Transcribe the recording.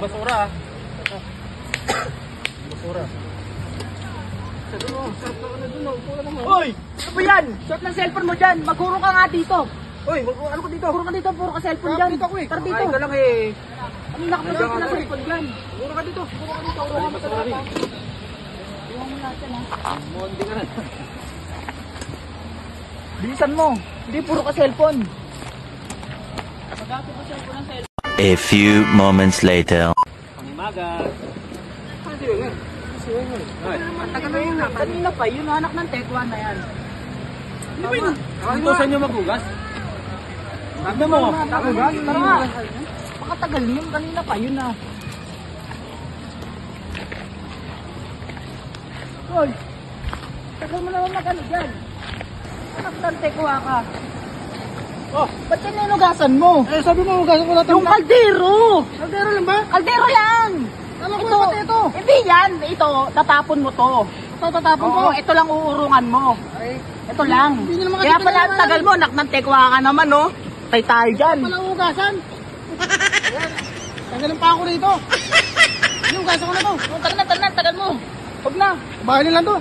basura. Basura. Uy! Ano ba yan? Shot ng cellphone mo dyan. Maghuro ka nga dito. Uy, ano ka dito? Puro ka dito, puro ka cellphone dyan. Dito ako eh. Tara dito. Ay, ka lang eh. Ano nakapagod ka ng cellphone dyan? Puro ka dito. Puro ka dito. Puro ka dito. Iwan mo natin ha. Mondi ka na. Bilisan mo. Hindi, puro ka cellphone. A few moments later. Panimagas. Ano yun? Tagal na yun. Kanina pa, yun anak ng Tekwan na yan. Hindi ba yun? Tutusan nyo maghugas? Tanda mo. Hugas? Tara nga. Pakatagal yun. Kanina pa, yun na. Hoy! Tagal mo naman mag-ano dyan. Anak ng Tekwa ka. Oh, Ba't yan ninugasan mo? eh sabi mo hugasan ko natin. Yung kaldero! Kaldero lang ba? Kaldero lang! Alam ko pati ito. Hindi yan. Ito, tatapon mo to. Ito tatapon ko. Oo, ito lang uurungan mo. Ay, Ito lang. Hindi nyo naman kasi Kaya pala, ang pinalaman. tagal mo. Naknantekwa ka naman, no? Tay tayo dyan. wala hugasan. Ayan. Tanggalin pa ako rito. Ano, hugasan ko na to. Tagal na, tagal mo. Huwag na. Bahay lang to.